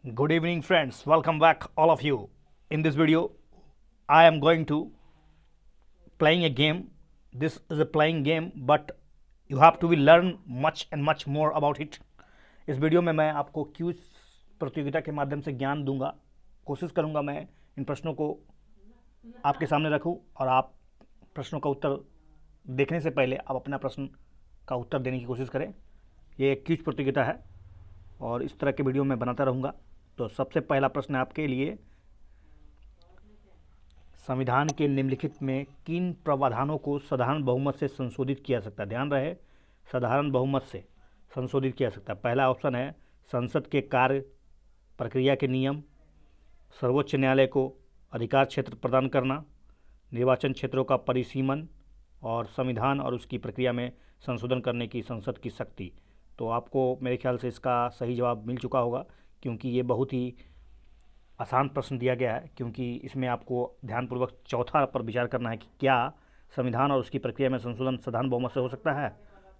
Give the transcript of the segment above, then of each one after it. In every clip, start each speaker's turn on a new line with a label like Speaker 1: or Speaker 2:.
Speaker 1: Good evening, friends. Welcome back, all of you. In this video, I am going to playing a game. This is a playing game, but you have to be learn much and much more about it. इस video में मैं आपको cues प्रतियोगिता के माध्यम से ज्ञान दूंगा। कोशिश करूंगा मैं इन प्रश्नों को आपके सामने रखूं और आप प्रश्नों का उत्तर देखने से पहले आप अपना प्रश्न का उत्तर देने की कोशिश करें। ये एक क्यूज प्रतियोगिता है और इस तरह के वीडियो मैं बनाता रहूँगा। तो सबसे पहला प्रश्न है आपके लिए, संविधान के निम्नलिखित में किन प्रावधानों को साधारण बहुमत से संशोधित किया जा सकता है? ध्यान रहे, साधारण बहुमत से संशोधित किया जा सकता है। पहला ऑप्शन है संसद के कार्य प्रक्रिया के नियम, सर्वोच्च न्यायालय को अधिकार क्षेत्र प्रदान करना, निर्वाचन क्षेत्रों का परिसीमन और संविधान और उसकी प्रक्रिया में संशोधन करने की संसद की शक्ति। तो आपको मेरे ख्याल से इसका सही जवाब मिल चुका होगा, क्योंकि ये बहुत ही आसान प्रश्न दिया गया है। क्योंकि इसमें आपको ध्यानपूर्वक चौथा पर विचार करना है कि क्या संविधान और उसकी प्रक्रिया में संशोधन साधारण बहुमत से हो सकता है।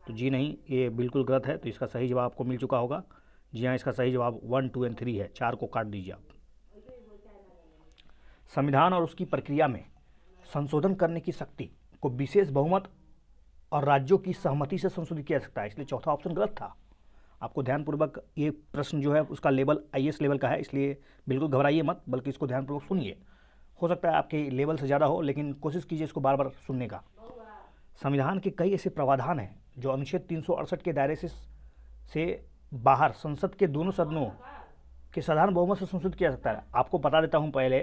Speaker 1: तो जी नहीं, ये बिल्कुल गलत है। तो इसका सही जवाब आपको मिल चुका होगा। जी हाँ, इसका सही जवाब 1, 2 और 3 है। 4 को काट दीजिए आप। संविधान और उसकी प्रक्रिया में संशोधन करने की शक्ति को विशेष बहुमत और राज्यों की सहमति से संशोधित किया जा सकता है, इसलिए चौथा ऑप्शन गलत था। आपको ध्यानपूर्वक ये प्रश्न जो है उसका लेवल आईएएस लेवल का है, इसलिए बिल्कुल घबराइए मत, बल्कि इसको ध्यानपूर्वक सुनिए। हो सकता है आपके लेवल से ज़्यादा हो, लेकिन कोशिश कीजिए इसको बार बार सुनने का। संविधान के कई ऐसे प्रावधान हैं जो अनुच्छेद 368 के दायरे से बाहर संसद के दोनों सदनों के साधारण बहुमत से संशोधित किया जा सकता है। आपको बता देता हूँ पहले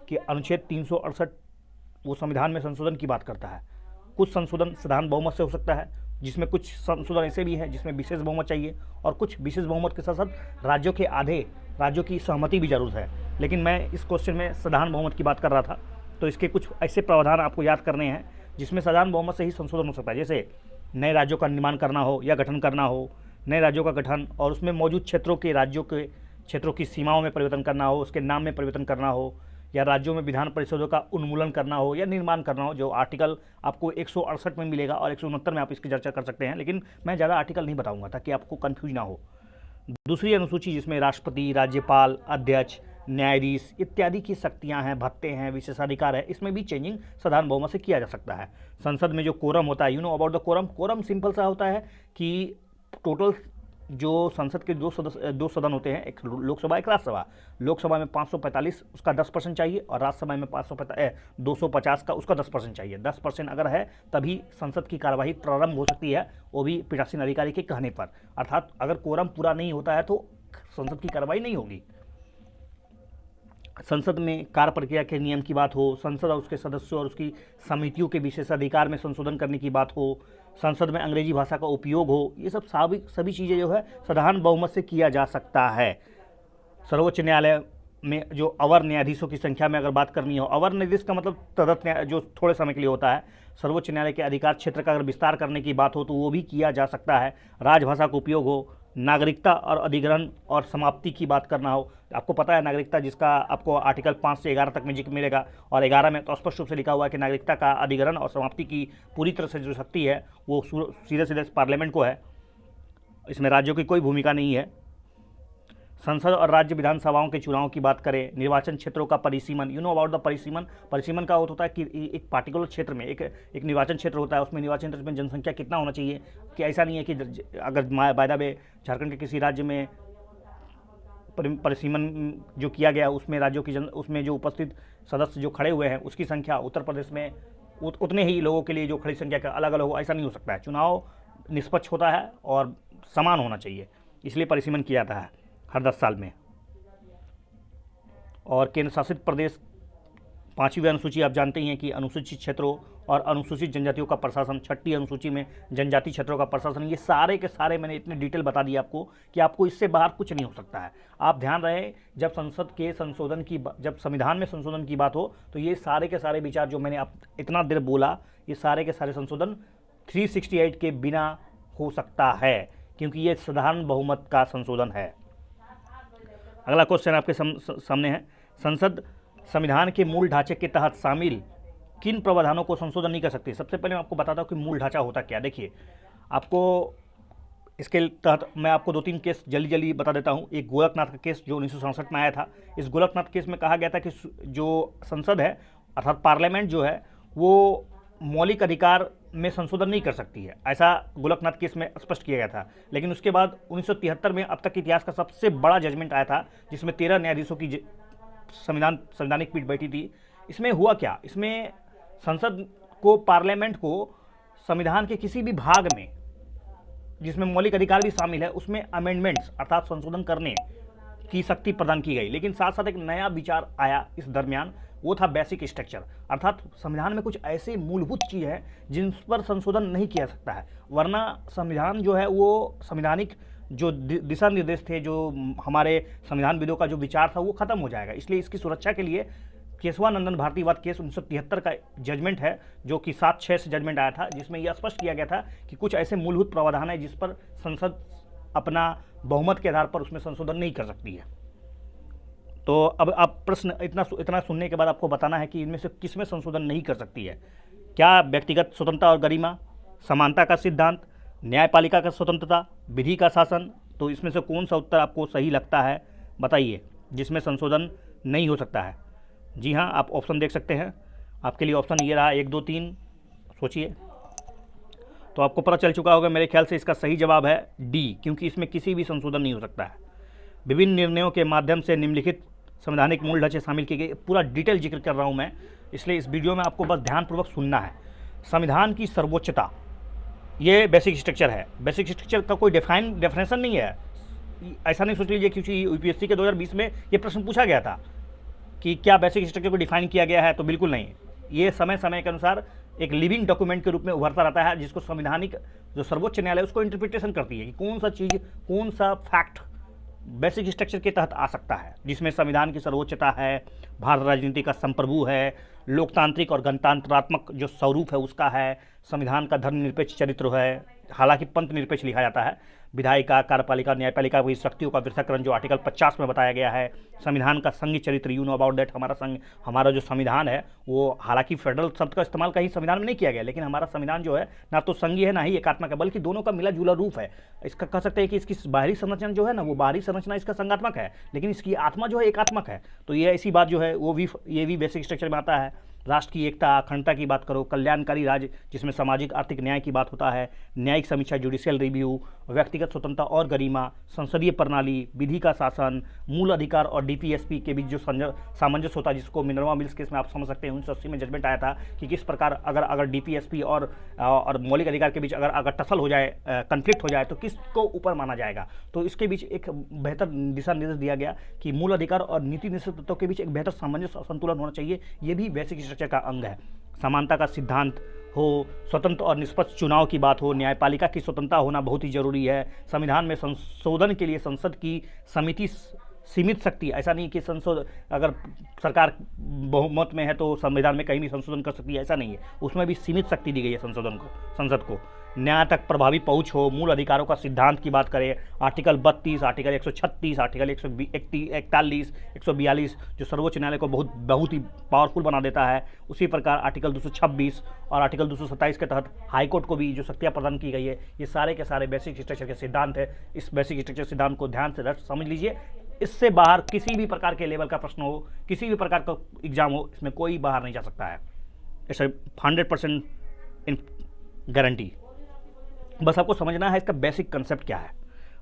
Speaker 1: कि अनुच्छेद 368 वो संविधान में संशोधन की बात करता है। कुछ संशोधन साधारण बहुमत से हो सकता है, जिसमें कुछ संशोधन ऐसे भी हैं जिसमें विशेष बहुमत चाहिए, और कुछ विशेष बहुमत के साथ साथ राज्यों के आधे राज्यों की सहमति भी जरूर है। लेकिन मैं इस क्वेश्चन में साधारण बहुमत की बात कर रहा था, तो इसके कुछ ऐसे प्रावधान आपको याद करने हैं जिसमें साधारण बहुमत से ही संशोधन हो सकता है। जैसे नए राज्यों का निर्माण करना हो या गठन करना हो, नए राज्यों का गठन और उसमें मौजूद क्षेत्रों के राज्यों के क्षेत्रों की सीमाओं में परिवर्तन करना हो, उसके नाम में परिवर्तन करना हो, या राज्यों में विधान परिषदों का उन्मूलन करना हो या निर्माण करना हो, जो आर्टिकल आपको 168 में मिलेगा और 169 में आप इसकी चर्चा कर सकते हैं। लेकिन मैं ज़्यादा आर्टिकल नहीं बताऊंगा ताकि आपको कन्फ्यूज ना हो। दूसरी अनुसूची जिसमें राष्ट्रपति, राज्यपाल, अध्यक्ष, न्यायाधीश इत्यादि की शक्तियां हैं, भत्ते हैं, विशेषाधिकार है, इसमें भी चेंजिंग साधारण बहुमत से किया जा सकता है। संसद में जो कोरम होता है, you know about the quorum. Quorum simple सा होता है कि टोटल जो संसद के दो सदन होते हैं, एक लोकसभा एक राज्यसभा। लोकसभा में 545 उसका 10% चाहिए, और राज्यसभा में 250 का उसका 10% चाहिए। 10% अगर है तभी संसद की कार्यवाही प्रारंभ हो सकती है, वो भी पीठासीन अधिकारी के कहने पर। अर्थात अगर कोरम पूरा नहीं होता है तो संसद की कार्यवाही नहीं होगी। संसद में कार्य प्रक्रिया के नियम की बात हो, संसद और उसके सदस्यों और उसकी समितियों के विशेषाधिकार में संशोधन करने की बात हो, संसद में अंग्रेजी भाषा का उपयोग हो, ये सब सभी चीज़ें जो है साधारण बहुमत से किया जा सकता है। सर्वोच्च न्यायालय में जो अवर न्यायाधीशों की संख्या में अगर बात करनी हो, अवर न्यायाधीश का मतलब तदर्थ न्याय जो थोड़े समय के लिए होता है। सर्वोच्च न्यायालय के अधिकार क्षेत्र का अगर विस्तार करने की बात हो तो वो भी किया जा सकता है। राजभाषा का उपयोग हो, नागरिकता और अधिग्रहण और समाप्ति की बात करना हो। आपको पता है नागरिकता, जिसका आपको आर्टिकल 5 से 11 तक में जिक्र मिलेगा, और 11 में तो स्पष्ट रूप से लिखा हुआ है कि नागरिकता का अधिग्रहण और समाप्ति की पूरी तरह से जो शक्ति है वो सीधे सीधे पार्लियामेंट को है, इसमें राज्यों की कोई भूमिका नहीं है। संसद और राज्य विधानसभाओं के चुनाव की बात करें, निर्वाचन क्षेत्रों का परिसीमन, यू नो अबाउट द परिसीमन। परिसीमन का होता है कि एक पार्टिकुलर क्षेत्र में एक निर्वाचन क्षेत्र होता है, उसमें निर्वाचन क्षेत्र में जनसंख्या कितना होना चाहिए, कि ऐसा नहीं है कि अगर बाय द वे झारखंड के किसी राज्य में परिसीमन जो किया गया उसमें राज्यों की उसमें जो उपस्थित सदस्य जो खड़े हुए हैं उसकी संख्या उत्तर प्रदेश में उतने ही लोगों के लिए जो खड़ी संख्या का अलग अलग हो, ऐसा नहीं हो सकता है। चुनाव निष्पक्ष होता है और समान होना चाहिए, इसलिए परिसीमन किया जाता है हर 10 साल में। और केंद्र शासित प्रदेश, 5वीं अनुसूची आप जानते ही हैं कि अनुसूचित क्षेत्रों और अनुसूचित जनजातियों का प्रशासन, 6ठी अनुसूची में जनजाति क्षेत्रों का प्रशासन। ये सारे के सारे मैंने इतने डिटेल बता दिया आपको कि आपको इससे बाहर कुछ नहीं हो सकता है। आप ध्यान रहे, जब संसद के संशोधन की जब संविधान में संशोधन की बात हो तो ये सारे के सारे विचार जो मैंने आप इतना देर बोला, ये सारे के सारे संशोधन 368 के बिना हो सकता है, क्योंकि ये साधारण बहुमत का संशोधन है। अगला क्वेश्चन आपके सामने है, संसद संविधान के मूल ढांचे के तहत शामिल किन प्रावधानों को संशोधन नहीं कर सकती। सबसे पहले मैं आपको बताता हूँ कि मूल ढांचा होता क्या। देखिए, आपको इसके तहत मैं आपको 2-3 केस जल्दी जल्दी बता देता हूँ। एक गोरखनाथ का केस जो 1967 में आया था। इस गोरखनाथ केस में कहा गया था कि जो संसद है अर्थात पार्लियामेंट जो है वो मौलिक अधिकार में संशोधन नहीं कर सकती है, ऐसा गोरखनाथ केस में स्पष्ट किया गया था। लेकिन उसके बाद 1973 में अब तक के इतिहास का सबसे बड़ा जजमेंट आया था, जिसमें 13 न्यायाधीशों की संवैधानिक पीठ बैठी थी। इसमें हुआ क्या, इसमें संसद को, पार्लियामेंट को संविधान के किसी भी भाग में जिसमें मौलिक अधिकार भी शामिल है उसमें अमेंडमेंट्स अर्थात संशोधन करने की शक्ति प्रदान की गई। लेकिन साथ साथ एक नया विचार आया इस दरमियान, वो था बेसिक स्ट्रक्चर, अर्थात संविधान में कुछ ऐसे मूलभूत चीज़ है जिन पर संशोधन नहीं किया सकता है, वरना संविधान जो है वो संवैधानिक जो दिशा निर्देश थे, जो हमारे संविधानविदों का जो विचार था वो खत्म हो जाएगा। इसलिए इसकी सुरक्षा के लिए केशवानंदन भारतीवाद केस 1973 का जजमेंट है, जो कि 7-6 से जजमेंट आया था, जिसमें यह स्पष्ट किया गया था कि कुछ ऐसे मूलभूत प्रावधान है जिस पर संसद अपना बहुमत के आधार पर उसमें संशोधन नहीं कर सकती है। तो अब आप प्रश्न इतना सुनने के बाद आपको बताना है कि इनमें से किस में संशोधन नहीं कर सकती है। क्या व्यक्तिगत स्वतंत्रता और गरिमा, समानता का सिद्धांत, न्यायपालिका का स्वतंत्रता, विधि का शासन? तो इसमें से कौन सा उत्तर आपको सही लगता है बताइए, जिसमें संशोधन नहीं हो सकता है? जी हाँ, आप ऑप्शन देख सकते हैं। आपके लिए ऑप्शन ये रहा 1, 2, 3, सोचिए। तो आपको पता चल चुका होगा मेरे ख्याल से इसका सही जवाब है डी, क्योंकि इसमें किसी भी संशोधन नहीं हो सकता है। विभिन्न निर्णयों के माध्यम से निम्नलिखित संवैधानिक मूल ढांचे शामिल किए गए। पूरा डिटेल जिक्र कर रहा हूँ मैं, इसलिए इस वीडियो में आपको बस ध्यानपूर्वक सुनना है। संविधान की सर्वोच्चता, ये बेसिक स्ट्रक्चर है। बेसिक स्ट्रक्चर का कोई डेफिनेशन नहीं है, ऐसा नहीं सोच लीजिए, क्योंकि यूपीएससी के 2020 में ये प्रश्न पूछा गया था कि क्या बेसिक स्ट्रक्चर को डिफाइन किया गया है, तो बिल्कुल नहीं। ये समय समय के अनुसार एक लिविंग डॉक्यूमेंट के रूप में उभरता रहता है, जिसको संवैधानिक जो सर्वोच्च न्यायालय उसको इंटरप्रिटेशन करती है कि कौन सा चीज़, कौन सा फैक्ट बेसिक स्ट्रक्चर के तहत आ सकता है, जिसमें संविधान की सर्वोच्चता है, भारत राजनीति का संप्रभु है, लोकतांत्रिक और गणतंत्रात्मक जो स्वरूप है उसका है, संविधान का धर्मनिरपेक्ष चरित्र है, हालांकि पंथ निरपेक्ष लिखा जाता है, विधायिका, कार्यपालिका, न्यायपालिका की शक्तियों का पृथक्करण जो आर्टिकल 50 में बताया गया है, संविधान का संघ चरित्र, यू नो अबाउट दैट, हमारा जो संविधान है वो, हालांकि फेडरल शब्द का इस्तेमाल कहीं संविधान में नहीं किया गया, लेकिन हमारा संविधान जो है ना तो संघीय है ना ही एकात्मक है, बल्कि दोनों का मिला जुला रूप है। इसका कह सकते हैं कि इसकी बाहरी संरचना जो है ना, वो बाहरी संरचना इसका संघात्मक है, लेकिन इसकी आत्मा जो है एकात्मक है। तो ये ऐसी बात जो है वो भी, ये भी बेसिक स्ट्रक्चर में आता है। राष्ट्र की एकता, अखंडता की बात करो, कल्याणकारी राज्य जिसमें सामाजिक आर्थिक न्याय की बात होता है, न्यायिक समीक्षा, जुडिशियल रिव्यू, व्यक्तिगत स्वतंत्रता और गरिमा, संसदीय प्रणाली, विधि का शासन, मूल अधिकार और डीपीएसपी के बीच जो सामंजस्य होता है, जिसको मिनर्वा मिल्स केस में आप समझ सकते हैं 1980 में जजमेंट आया था कि किस प्रकार अगर डीपीएसपी और मौलिक अधिकार के बीच अगर टसल हो जाए, कन्फ्लिक्ट हो जाए, तो किसको ऊपर माना जाएगा। तो इसके बीच एक बेहतर दिशा निर्देश दिया गया कि मूल अधिकार और नीति निश्चित तत्वों के बीच एक बेहतर सामंजस्य संतुलन होना चाहिए। ये भी बेसिक स्ट्रक्चर का अंग है। समानता का सिद्धांत हो, स्वतंत्र और निष्पक्ष चुनाव की बात हो, न्यायपालिका की स्वतंत्रता होना बहुत ही जरूरी है। संविधान में संशोधन के लिए संसद की समिति सीमित शक्ति, ऐसा नहीं कि अगर सरकार बहुमत में है तो संविधान में कहीं भी संशोधन कर सकती है, ऐसा नहीं है, उसमें भी सीमित शक्ति दी गई है संसद को। न्याय तक प्रभावी पहुंच हो, मूल अधिकारों का सिद्धांत की बात करें, आर्टिकल 32, आर्टिकल 136, आर्टिकल 141, 142 जो सर्वोच्च न्यायालय को बहुत ही पावरफुल बना देता है। उसी प्रकार आर्टिकल 226 और आर्टिकल 227 के तहत हाईकोर्ट को भी जो शक्तियाँ प्रदान की गई है, ये सारे के सारे बेसिक स्ट्रक्चर के सिद्धांत है। इस बेसिक स्ट्रक्चर सिद्धांत को ध्यान से समझ लीजिए। इससे बाहर किसी भी प्रकार के लेवल का प्रश्न हो, किसी भी प्रकार का एग्जाम हो, इसमें कोई बाहर नहीं जा सकता है। It's 100% in guarantee. बस आपको समझना है इसका बेसिक कंसेप्ट क्या है।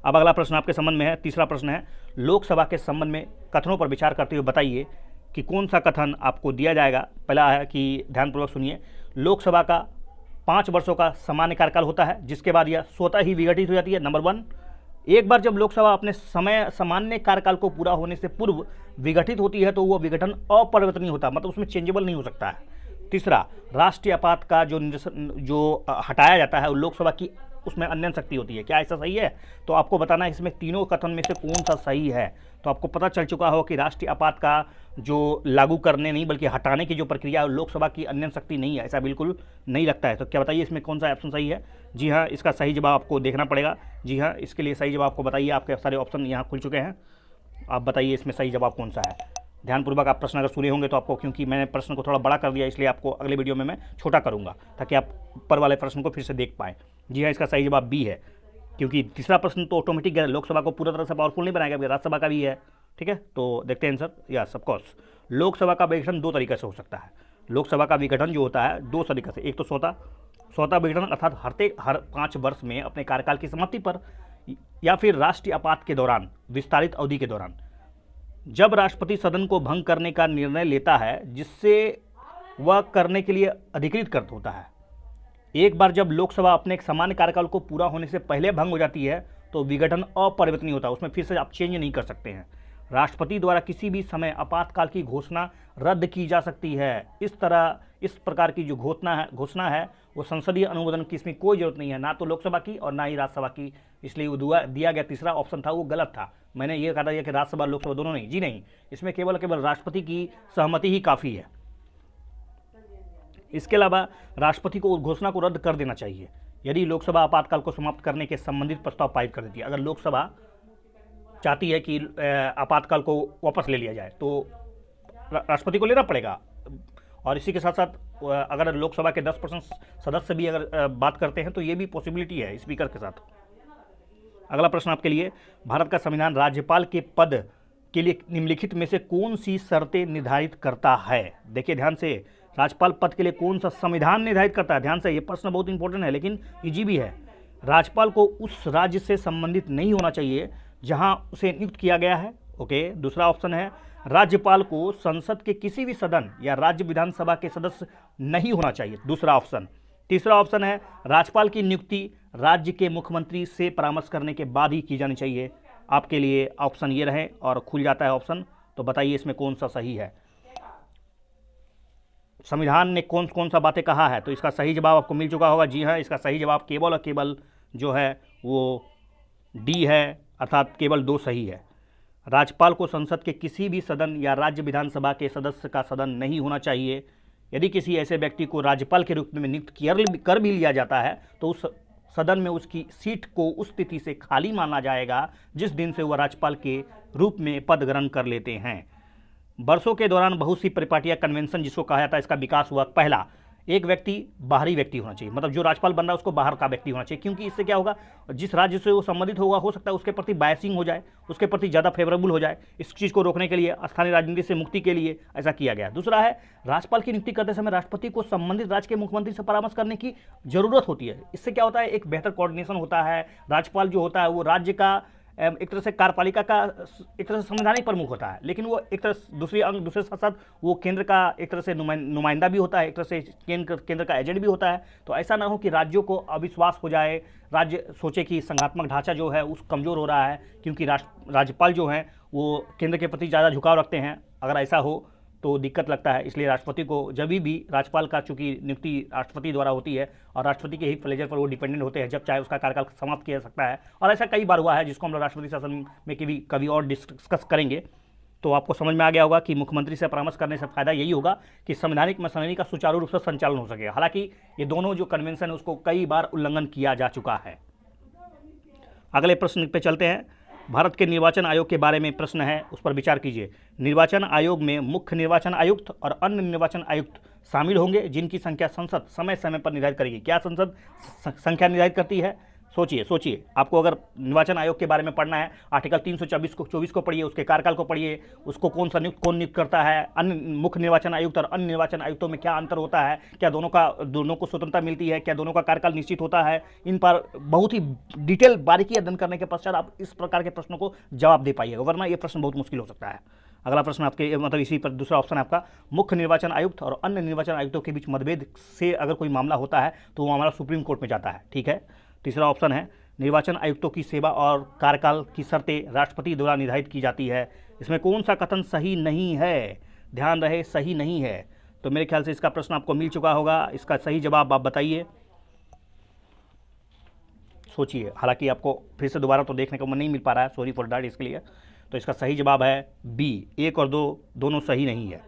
Speaker 1: अब अगला प्रश्न आपके संबंध में है, तीसरा प्रश्न है, लोकसभा के संबंध में कथनों पर विचार करते हुए बताइए कि कौन सा कथन आपको दिया जाएगा। पहला है कि ध्यानपूर्वक सुनिए, लोकसभा का 5 वर्षों का सामान्य कार्यकाल होता है, जिसके बाद यह स्वतः ही विघटित हो जाती है। नंबर 1, एक बार जब लोकसभा अपने सामान्य कार्यकाल को पूरा होने से पूर्व विघटित होती है तो वह विघटन अपरिवर्तनीय होता है, मतलब उसमें चेंजेबल नहीं हो सकता है। तीसरा, राष्ट्रीय आपात का जो हटाया जाता है लोकसभा की, उसमें अन्य शक्ति होती है। क्या ऐसा सही है? तो आपको बताना है इसमें तीनों कथन में से कौन सा सही है। तो आपको पता चल चुका हो कि राष्ट्रीय आपात का जो लागू करने नहीं बल्कि हटाने की जो प्रक्रिया है लोकसभा की अन्य शक्ति नहीं है, ऐसा बिल्कुल नहीं लगता है। तो क्या बताइए इसमें कौन सा ऑप्शन सही है? जी हाँ, इसका सही जवाब आपको देखना पड़ेगा। जी हाँ, इसके लिए सही जवाब आपको बताइए, आपके सारे ऑप्शन यहाँ खुल चुके हैं। आप बताइए इसमें सही जवाब कौन सा है। ध्यानपूर्वक आप प्रश्न अगर सुने होंगे तो आपको, क्योंकि मैंने प्रश्न को थोड़ा बड़ा कर दिया इसलिए आपको अगले वीडियो में मैं छोटा करूंगा ताकि आप ऊपर वाले प्रश्न को फिर से देख पाएँ। जी हाँ, इसका सही जवाब बी है। क्योंकि तीसरा प्रश्न तो ऑटोमेटिक लोकसभा को पूरा तरह से पावरफुल नहीं बनाएगा, क्योंकि राज्यसभा का भी है। ठीक है, तो देखते हैं answer. Yes of course, Lok Sabha का विघटन दो तरीके से हो सकता है। लोकसभा का विघटन जो होता है दो तरीके से, एक तो स्वतः विघटन अर्थात हर 5 वर्ष में अपने कार्यकाल की समाप्ति पर, या फिर राष्ट्रीय आपात के दौरान विस्तारित अवधि के दौरान, जब राष्ट्रपति सदन को भंग करने का निर्णय लेता है जिससे वह करने के लिए अधिकृत कर होता है। एक बार जब लोकसभा अपने एक सामान्य कार्यकाल को पूरा होने से पहले भंग हो जाती है तो विघटन अपरिवर्तनीय होता है, उसमें फिर से आप चेंज नहीं कर सकते हैं। राष्ट्रपति द्वारा किसी भी समय आपातकाल की घोषणा रद्द की जा सकती है। इस प्रकार की जो घोषणा है वो संसदीय अनुमोदन की इसमें कोई जरूरत नहीं है, ना तो लोकसभा की और ना ही राज्यसभा की। इसलिए वो दिया गया तीसरा ऑप्शन था वो गलत था। मैंने ये कहा था कि राज्यसभा लोकसभा दोनों नहीं, जी नहीं, इसमें केवल राष्ट्रपति की सहमति ही काफ़ी है। इसके अलावा राष्ट्रपति को उस घोषणा को रद्द कर देना चाहिए यदि लोकसभा आपातकाल को समाप्त करने के संबंधित प्रस्ताव पारित कर देती है। अगर लोकसभा चाहती है कि आपातकाल को वापस ले लिया जाए तो राष्ट्रपति को लेना पड़ेगा। और इसी के साथ साथ अगर लोकसभा के 10% सदस्य भी अगर बात करते हैं तो ये भी पॉसिबिलिटी है स्पीकर के साथ। अगला प्रश्न आपके लिए, भारत का संविधान राज्यपाल के पद के लिए निम्नलिखित में से कौन सी शर्तें निर्धारित करता है? देखिए ध्यान से, राज्यपाल पद के लिए कौन सा संविधान निर्धारित करता है? ध्यान से, ये प्रश्न बहुत इंपॉर्टेंट है लेकिन इजी भी है। राज्यपाल को उस राज्य से संबंधित नहीं होना चाहिए जहां उसे नियुक्त किया गया है। ओके, दूसरा ऑप्शन है राज्यपाल को संसद के किसी भी सदन या राज्य विधानसभा के सदस्य नहीं होना चाहिए, दूसरा ऑप्शन। तीसरा ऑप्शन है राज्यपाल की नियुक्ति राज्य के मुख्यमंत्री से परामर्श करने के बाद ही की जानी चाहिए। आपके लिए ऑप्शन ये रहे और खुल जाता है ऑप्शन, तो बताइए इसमें कौन सा सही है। संविधान ने कौन सा बातें कहा है, तो इसका सही जवाब आपको मिल चुका होगा। जी हाँ, इसका सही जवाब केवल और केवल जो है वो डी है, अर्थात केवल 2 सही है। राज्यपाल को संसद के किसी भी सदन या राज्य विधानसभा के सदस्य का सदन नहीं होना चाहिए। यदि किसी ऐसे व्यक्ति को राज्यपाल के रूप में नियुक्त कर भी लिया जाता है तो उस सदन में उसकी सीट को उस तिथि से खाली माना जाएगा जिस दिन से वह राज्यपाल के रूप में पद ग्रहण कर लेते हैं। वर्षों के दौरान बहुत सी परिपाटी या कन्वेंशन जिसको कहा जाता है, इसका विकास हुआ। पहला, एक व्यक्ति बाहरी व्यक्ति होना चाहिए, मतलब जो राज्यपाल बन रहा है उसको बाहर का व्यक्ति होना चाहिए, क्योंकि इससे क्या होगा, जिस राज्य से वो संबंधित होगा हो सकता है उसके प्रति बायसिंग हो जाए, उसके प्रति ज़्यादा फेवरेबल हो जाए। इस चीज़ को रोकने के लिए, स्थानीय राजनीति से मुक्ति के लिए ऐसा किया गया। दूसरा है, राज्यपाल की नियुक्ति करते समय राष्ट्रपति को संबंधित राज्य के मुख्यमंत्री से परामर्श करने की जरूरत होती है। इससे क्या होता है, एक बेहतर कोऑर्डिनेशन होता है। राज्यपाल जो होता है वो राज्य का एक तरह से कार्यपालिका का एक तरह से संवैधानिक प्रमुख होता है, लेकिन वो एक तरह दूसरे साथ साथ वो केंद्र का एक तरह से नुमाइंदा भी होता है, एक तरह से केंद्र का एजेंट भी होता है। तो ऐसा ना हो कि राज्यों को अविश्वास हो जाए, राज्य सोचे कि संघात्मक ढांचा जो है उस कमज़ोर हो रहा है, क्योंकि राज्यपाल जो हैं वो केंद्र के प्रति ज़्यादा झुकाव रखते हैं। अगर ऐसा हो तो दिक्कत लगता है। इसलिए राष्ट्रपति को जब भी राज्यपाल का चूंकि नियुक्ति राष्ट्रपति द्वारा होती है और राष्ट्रपति के ही प्लेजर पर वो डिपेंडेंट होते हैं, जब चाहे उसका कार्यकाल समाप्त किया जा सकता है। और ऐसा कई बार हुआ है जिसको हम लोग राष्ट्रपति शासन में कभी और डिस्कस करेंगे। तो आपको समझ में आ गया होगा कि मुख्यमंत्री से परामर्श करने से फायदा यही होगा कि संवैधानिक मशीनरी का सुचारू रूप से संचालन हो सके। हालांकि ये दोनों जो कन्वेंशन है उसको कई बार उल्लंघन किया जा चुका है। अगले प्रश्न पे चलते हैं। भारत के निर्वाचन आयोग के बारे में प्रश्न है, उस पर विचार कीजिए। निर्वाचन आयोग में मुख्य निर्वाचन आयुक्त और अन्य निर्वाचन आयुक्त शामिल होंगे जिनकी संख्या संसद समय समय पर निर्धारित करेगी। क्या संसद संख्या निर्धारित करती है? सोचिए आपको अगर निर्वाचन आयोग के बारे में पढ़ना है, आर्टिकल 324 को पढ़िए, उसके कार्यकाल को पढ़िए, उसको कौन नियुक्त करता है, अन्य मुख्य निर्वाचन आयुक्त और अन्य निर्वाचन आयुक्तों में क्या अंतर होता है, क्या दोनों को स्वतंत्रता मिलती है, क्या दोनों का कार्यकाल निश्चित होता है। इन पर बहुत ही डिटेल बारीकी अध्ययन करने के पश्चात आप इस प्रकार के प्रश्नों को जवाब दे पाइएगा, वरना ये प्रश्न बहुत मुश्किल हो सकता है। अगला प्रश्न आपके मतलब इसी पर दूसरा ऑप्शन है आपका, मुख्य निर्वाचन आयुक्त और अन्य निर्वाचन आयुक्तों के बीच मतभेद से अगर कोई मामला होता है तो वो हमारा सुप्रीम कोर्ट में जाता है। ठीक है। तीसरा ऑप्शन है, निर्वाचन आयुक्तों की सेवा और कार्यकाल की शर्तें राष्ट्रपति द्वारा निर्धारित की जाती है। इसमें कौन सा कथन सही नहीं है? ध्यान रहे, सही नहीं है। तो मेरे ख्याल से इसका प्रश्न आपको मिल चुका होगा। इसका सही जवाब आप बताइए, सोचिए। हालांकि आपको फिर से दोबारा तो देखने को नहीं मिल पा रहा है, सॉरी फॉर दैट, इसके लिए। तो इसका सही जवाब है बी, 1 और 2 दोनों सही नहीं है,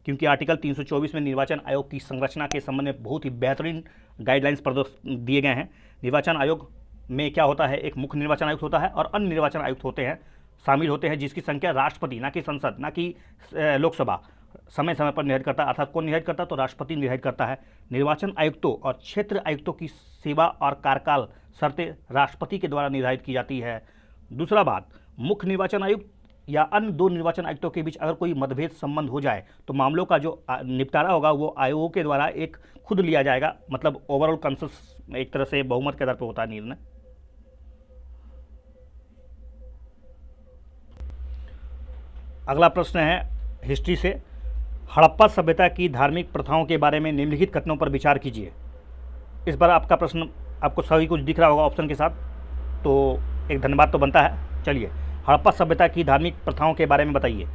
Speaker 1: क्योंकि आर्टिकल 324 में निर्वाचन आयोग की संरचना के संबंध में बहुत ही बेहतरीन गाइडलाइंस दिए गए हैं। निर्वाचन आयोग में क्या होता है, एक मुख्य निर्वाचन आयुक्त होता है और अन्य निर्वाचन आयुक्त होते हैं, शामिल होते हैं, जिसकी संख्या राष्ट्रपति, ना कि संसद, ना कि लोकसभा, समय समय पर निर्धारित करता है। अर्थात कौन निर्धारित करता है? तो राष्ट्रपति निर्धारित करता है। निर्वाचन आयुक्तों और क्षेत्र आयुक्तों की सेवा और कार्यकाल शर्तें राष्ट्रपति के द्वारा निर्धारित की जाती है। दूसरा बात, मुख्य निर्वाचन आयुक्त या अन्य दो निर्वाचन आयुक्तों के बीच अगर कोई मतभेद संबंध हो जाए तो मामलों का जो निपटारा होगा वो आयोगों के द्वारा एक खुद लिया जाएगा, मतलब ओवरऑल कंसेंसस एक तरह से बहुमत के आधार पर होता है निर्णय। अगला प्रश्न है हिस्ट्री से, हड़प्पा सभ्यता की धार्मिक प्रथाओं के बारे में निम्नलिखित कथनों पर विचार कीजिए। इस बार आपका प्रश्न आपको सभी कुछ दिख रहा होगा ऑप्शन के साथ, तो एक धन्यवाद तो बनता है। चलिए, हड़प्पा सभ्यता की धार्मिक प्रथाओं के बारे में बताइए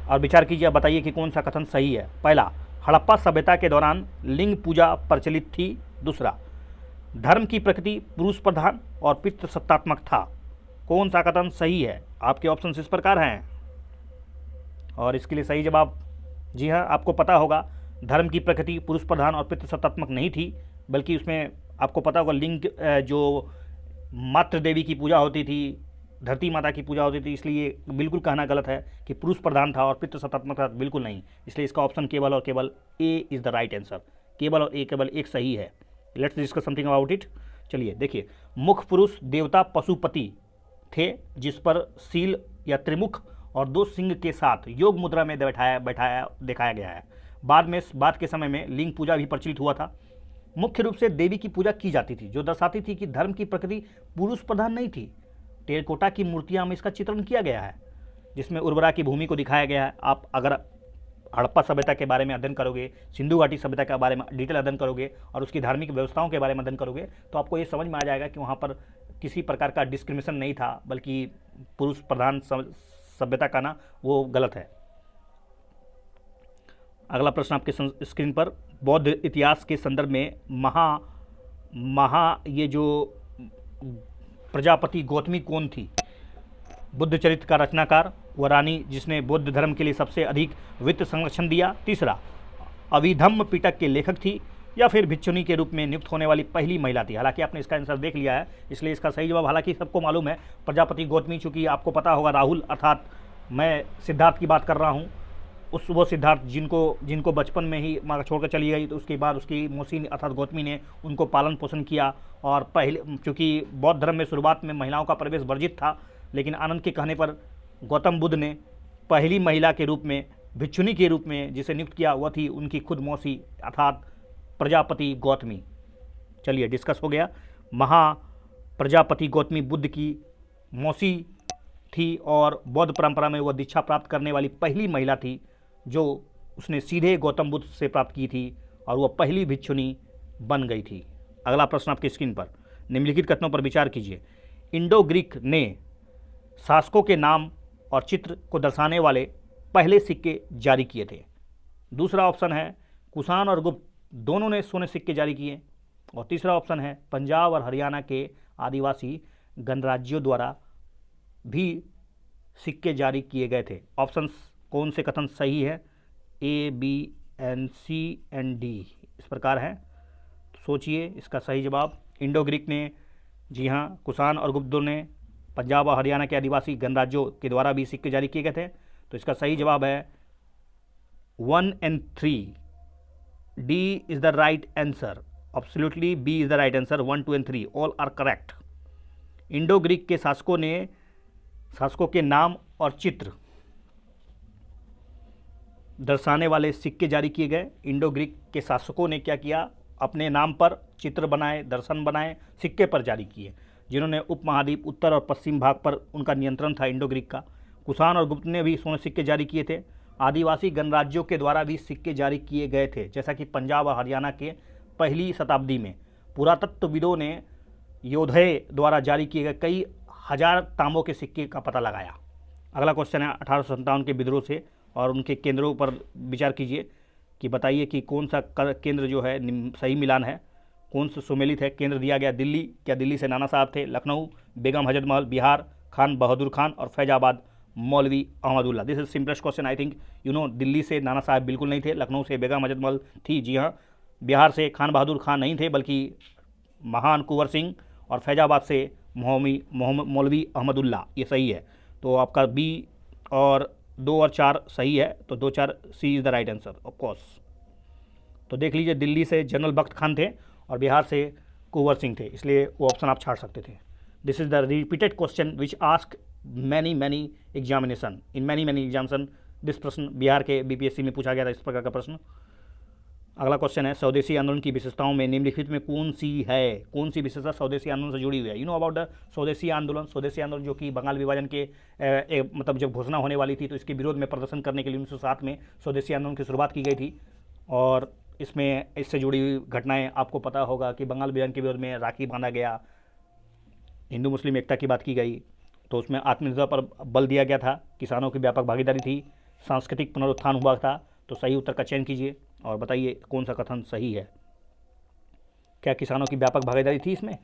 Speaker 1: और विचार कीजिए, बताइए कि कौन सा कथन सही है। पहला, हड़प्पा सभ्यता के दौरान लिंग पूजा प्रचलित थी। दूसरा, धर्म की प्रकृति पुरुष प्रधान और पितृसत्तात्मक था। कौन सा कथन सही है? आपके ऑप्शन इस प्रकार हैं और इसके लिए सही जवाब, जी हाँ, आपको पता होगा धर्म की प्रकृति पुरुष प्रधान और पितृसत्तात्मक नहीं थी, बल्कि उसमें आपको पता होगा लिंग जो मातृ देवी की पूजा होती थी, धरती माता की पूजा होती थी, इसलिए बिल्कुल कहना गलत है कि पुरुष प्रधान था और पितृसत्तात्मक था, बिल्कुल नहीं। इसलिए इसका ऑप्शन केवल और केवल A is the right answer. केवल और ए केवल एक सही है। Let's discuss something about it. चलिए देखिए, मुख्य पुरुष देवता पशुपति थे, जिस पर सील या त्रिमुख और दो सिंह के साथ योग मुद्रा में बैठाया दिखाया गया है। बाद के समय में लिंग पूजा भी प्रचलित हुआ था। मुख्य रूप से देवी की पूजा की जाती थी, जो दर्शाती थी कि धर्म की प्रकृति पुरुष प्रधान नहीं थी। टेराकोटा की मूर्तियां में इसका चित्रण किया गया है, जिसमें उर्वरा की भूमि को दिखाया गया है। आप अगर हड़प्पा सभ्यता के बारे में अध्ययन करोगे, सिंधु घाटी सभ्यता के बारे में डिटेल अध्ययन करोगे और उसकी धार्मिक व्यवस्थाओं के बारे में अध्ययन करोगे, तो आपको ये समझ में आ जाएगा कि वहाँ पर किसी प्रकार का डिस्क्रिमिनेशन नहीं था, बल्कि पुरुष प्रधान सभ्यता का ना वो गलत है। अगला प्रश्न आपके स्क्रीन पर, बौद्ध इतिहास के संदर्भ में ये जो प्रजापति गौतमी कौन थी? बुद्ध चरित्र का रचनाकार, वह रानी जिसने बौद्ध धर्म के लिए सबसे अधिक वित्त संरक्षण दिया। तीसरा, अभिधम्म पिटक के लेखक थी, या फिर भिक्षुनी के रूप में नियुक्त होने वाली पहली महिला थी। हालांकि आपने इसका आंसर देख लिया है, इसलिए इसका सही जवाब, हालांकि सबको मालूम है प्रजापति गौतमी, चूँकि आपको पता होगा राहुल अर्थात मैं सिद्धार्थ की बात कर रहा हूँ, वो सिद्धार्थ जिनको बचपन में ही माँ छोड़कर चली गई, तो उसके बाद उसकी मौसी अर्थात गौतमी ने उनको पालन पोषण किया। और पहले चूँकि बौद्ध धर्म में शुरुआत में महिलाओं का प्रवेश वर्जित था, लेकिन आनंद के कहने पर गौतम बुद्ध ने पहली महिला के रूप में, भिक्षुनी के रूप में जिसे नियुक्त किया, वह थी उनकी खुद मौसी अर्थात प्रजापति गौतमी। चलिए डिस्कस हो गया। प्रजापति गौतमी बुद्ध की मौसी थी और बौद्ध परंपरा में वह दीक्षा प्राप्त करने वाली पहली महिला थी, जो उसने सीधे गौतम बुद्ध से प्राप्त की थी और वह पहली भिक्षुनी बन गई थी। अगला प्रश्न आपकी स्क्रीन पर, निम्नलिखित कथनों पर विचार कीजिए। इंडो ग्रीक ने शासकों के नाम और चित्र को दर्शाने वाले पहले सिक्के जारी किए थे। दूसरा ऑप्शन है कुषाण और गुप्त दोनों ने सोने सिक्के जारी किए। और तीसरा ऑप्शन है पंजाब और हरियाणा के आदिवासी गणराज्यों द्वारा भी सिक्के जारी किए गए थे। ऑप्शंस कौन से कथन सही है? A, B, N, C and D इस प्रकार है। सोचिए इसका सही जवाब। इंडो ग्रीक ने, जी हाँ, कुषाण और गुप्त ने पंजाब और हरियाणा के आदिवासी गणराज्यों के द्वारा भी सिक्के जारी किए गए थे। तो इसका सही जवाब है 1 and 3। D is the right answer. Absolutely B is the right answer. 1, 2 and 3 all are correct. Indo Greek के शासकों के नाम और चित्र दर्शाने वाले सिक्के जारी किए गए। इंडो ग्रीक के शासकों ने क्या किया? अपने नाम पर चित्र बनाए, दर्शन बनाए, सिक्के पर जारी किए, जिन्होंने उपमहाद्वीप उत्तर और पश्चिम भाग पर उनका नियंत्रण था इंडो ग्रीक का। कुषाण और गुप्त ने भी सोने सिक्के जारी किए थे। आदिवासी गणराज्यों के द्वारा भी सिक्के जारी किए गए थे, जैसा कि पंजाब और हरियाणा के पहली शताब्दी में पुरातत्वविदों ने योद्धे द्वारा जारी किए गए कई हजार तांबों के सिक्के का पता लगाया। अगला क्वेश्चन है 1857 के विद्रोह से और उनके केंद्रों पर विचार कीजिए कि बताइए कि कौन सा केंद्र जो है सही मिलान है, कौन सा सुमेलित है। केंद्र दिया गया दिल्ली, क्या दिल्ली से नाना साहब थे? लखनऊ बेगम हजरत महल, बिहार खान बहादुर खान और फैजाबाद मौलवी Ahmadullah. This is simplest question I think you know. Delhi से नाना साहब बिल्कुल नहीं थे, लखनऊ से बेगम हजरत महल थी, जी हाँ। बिहार से खान बहादुर खान नहीं थे, बल्कि महान कुंवर सिंह, और फैजाबाद से मौलवी अहमदुल्ला। ये सही है। तो आपका बी और 2 और 4 सही है, तो 2, 4 C is the right answer of course. तो देख लीजिए, दिल्ली से जनरल बख्त खान थे और बिहार से कुंवर सिंह थे, इसलिए वो ऑप्शन आप छाड़ सकते थे। This is the repeated question which ask many examination in many examination. This प्रश्न बिहार के बीपीएससी में पूछा गया था इस प्रकार का प्रश्न। अगला क्वेश्चन है, स्वदेशी आंदोलन की विशेषताओं में निम्नलिखित में कौन सी विशेषता स्वदेशी आंदोलन से जुड़ी हुई है? यू नो अबाउट द स्वदेशी आंदोलन जो कि बंगाल विभाजन के मतलब जब घोषणा होने वाली थी तो इसके विरोध में प्रदर्शन करने के लिए 1907 में स्वदेशी आंदोलन की शुरुआत की गई थी। और इसमें इससे जुड़ी हुई घटनाएं आपको पता होगा कि बंगाल विभाजन के विरोध में राखी बांधा गया, हिंदू मुस्लिम एकता की बात की गई, तो उसमें आत्मनिर्भरता पर बल दिया गया था, किसानों की व्यापक भागीदारी थी, सांस्कृतिक पुनरुत्थान हुआ था। तो सही उत्तर का चयन कीजिए और बताइए कौन सा कथन सही है। क्या किसानों की व्यापक भागीदारी थी इसमें?